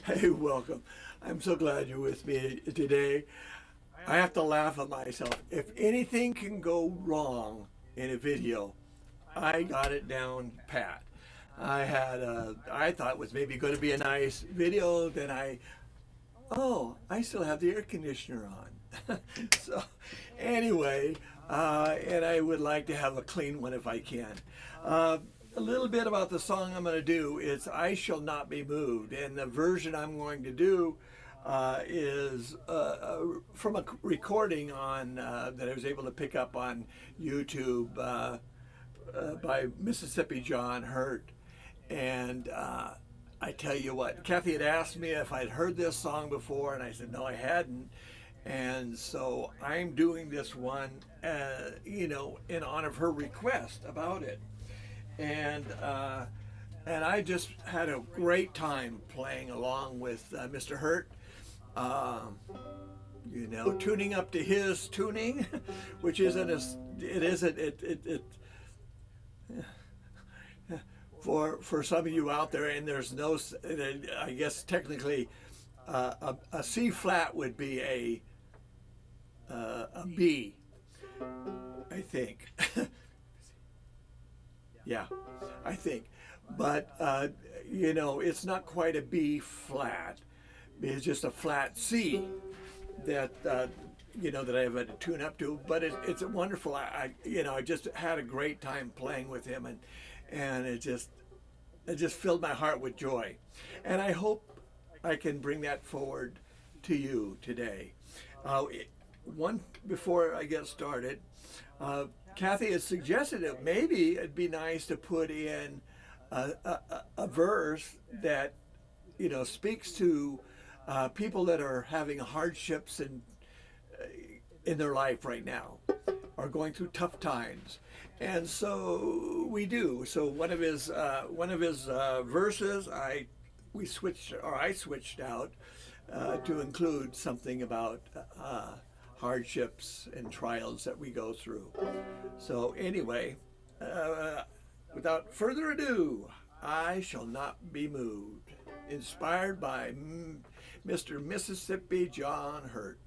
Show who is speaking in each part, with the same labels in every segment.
Speaker 1: Hey, welcome. I'm so glad you're with me today. I have to laugh at myself. If anything can go wrong in a video, I got it down pat. I thought it was maybe going to be a nice video. I still have the air conditioner on. So, anyway, and I would like to have a clean one if I can. Uh, a little bit about the song I'm going to do is I Shall Not Be Moved. And the version I'm going to do is from a recording that I was able to pick up on YouTube by Mississippi John Hurt. And I tell you what, Kathy had asked me if I'd heard this song before, and I said, no, I hadn't. And so I'm doing this one, in honor of her request about it. And I just had a great time playing along with Mr. Hurt. Tuning up to his tuning, which isn't for some of you out there, and there's no, I guess technically, a C flat would be a B, I think. Yeah, I think. But, it's not quite a B flat. It's just a flat C that, that I have to tune up to. But it's wonderful. I just had a great time playing with him, and it just filled my heart with joy. And I hope I can bring that forward to you today. Before I get started, Kathy has suggested that maybe it'd be nice to put in a verse that speaks to people that are having hardships in their life right now, are going through tough times, and so we do. So one of his verses, I switched out to include something about hardships and trials that we go through. So anyway, without further ado, I Shall Not Be Moved, inspired by Mr. Mississippi John Hurt.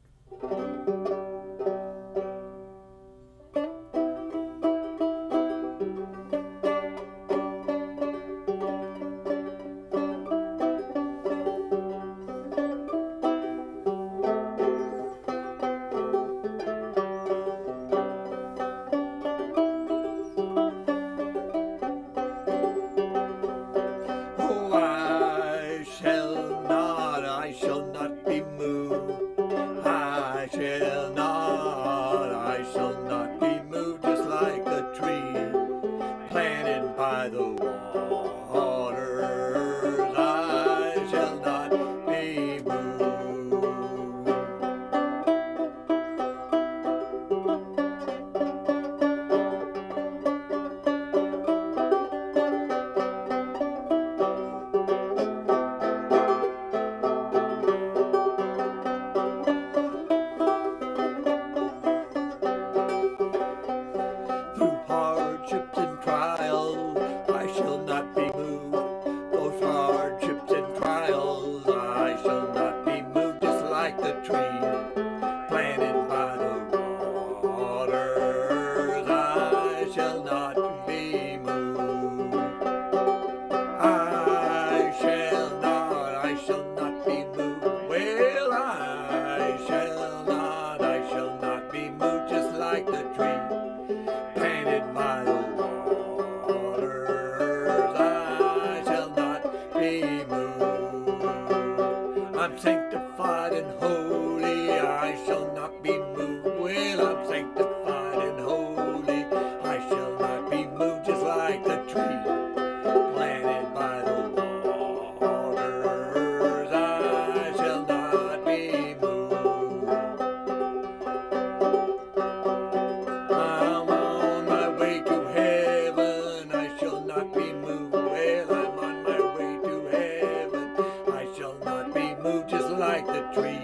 Speaker 1: Sanctified and holy, I shall not be moved. Well, I'm sanctified and holy, I shall not be moved, just like the tree planted by the waters. I shall not be moved. I'm on my way to heaven, I shall not be moved. Well, I'm on my way to heaven, I shall not be moved, just like the tree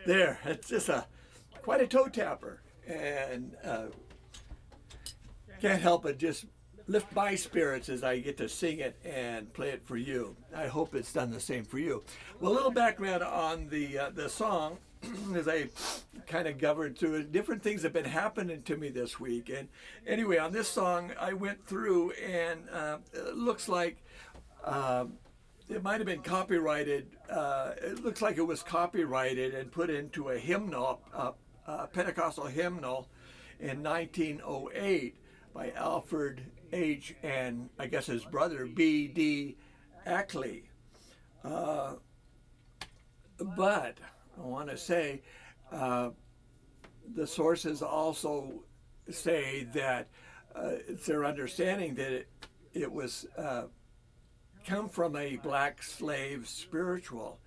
Speaker 1: There, it's just quite a toe tapper, and can't help but just lift my spirits as I get to sing it and play it for you. I hope it's done the same for you. Well, a little background on the song, as I kind of governed through it. Different things have been happening to me this week, and anyway, on this song, I went through, and it looks like it might have been copyrighted. It looks like it was copyrighted and put into a hymnal, a Pentecostal hymnal, in 1908 by Alfred H. and I guess his brother B.D. Ackley. But I want to say the sources also say that it's their understanding that it was come from a black slave spiritual.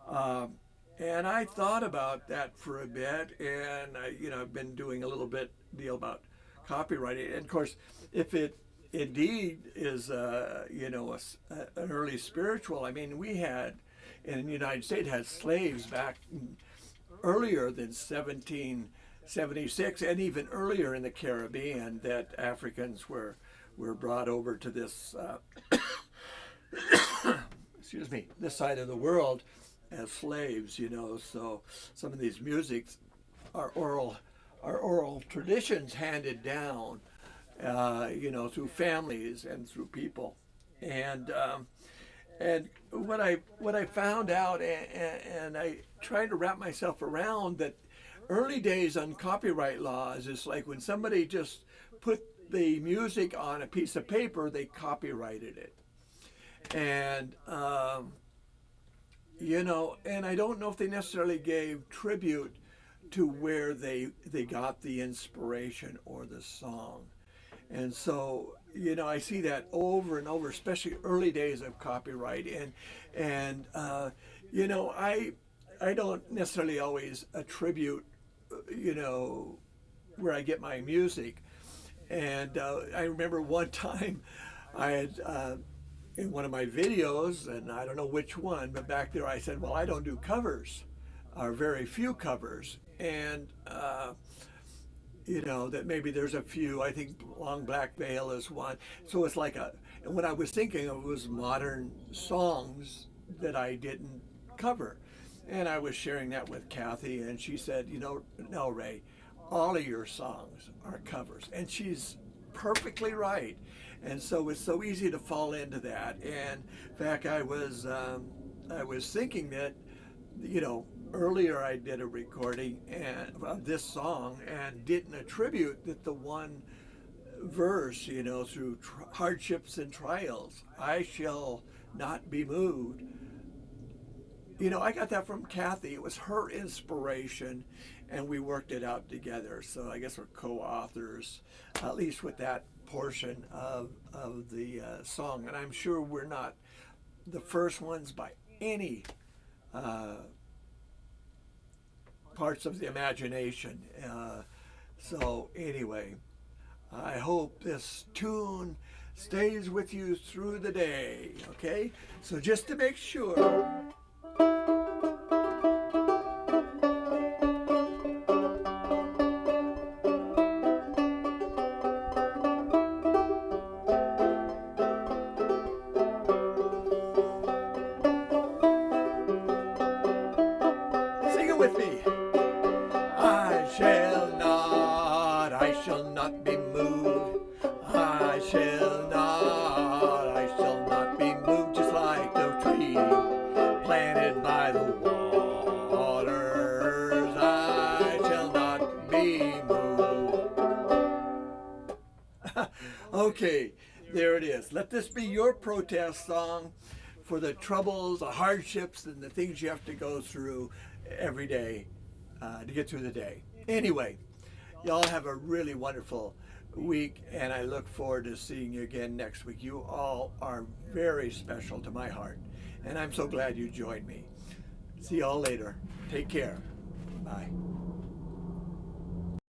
Speaker 1: And I thought about that for a bit, and I've been doing a little bit deal about copyrighting. And of course, if it indeed is an early spiritual, I mean, we had in the United States had slaves back earlier than 1776, and even earlier in the Caribbean, that Africans were brought over to this excuse me, this side of the world as slaves. So some of these musics are oral traditions handed down, through families and through people. And what I found out, and I tried to wrap myself around, that early days on copyright laws is like when somebody just put the music on a piece of paper, they copyrighted it. And and I don't know if they necessarily gave tribute to where they got the inspiration or the song. And so, I see that over and over, especially early days of copyright. And I don't necessarily always attribute, where I get my music. And I remember one time I had, in one of my videos, and I don't know which one, but back there I said, well, I don't do covers, or very few covers. And, that maybe there's a few. I think Long Black Veil is one. So it's like and what I was thinking of was modern songs that I didn't cover. And I was sharing that with Kathy, and she said, no, Ray, all of your songs are covers. And she's perfectly right. And so it's so easy to fall into that. And in fact, I was thinking that, earlier I did a recording of this song and didn't attribute that the one verse, through hardships and trials, I shall not be moved. I got that from Kathy. It was her inspiration, and we worked it out together. So I guess we're co-authors, at least with that portion of the song. And I'm sure we're not the first ones by any parts of the imagination. So anyway, I hope this tune stays with you through the day, okay? So just to make sure. Sing it with me. I shall not be moved. I shall not be moved, just like the tree planted by the waters. I shall not be moved. Okay, there it is. Let this be your protest song for the troubles, the hardships, and the things you have to go through every day to get through the day. Anyway, y'all have a really wonderful week, and I look forward to seeing you again next week. You all are very special to my heart, and I'm so glad you joined me. See y'all later. Take care. Bye.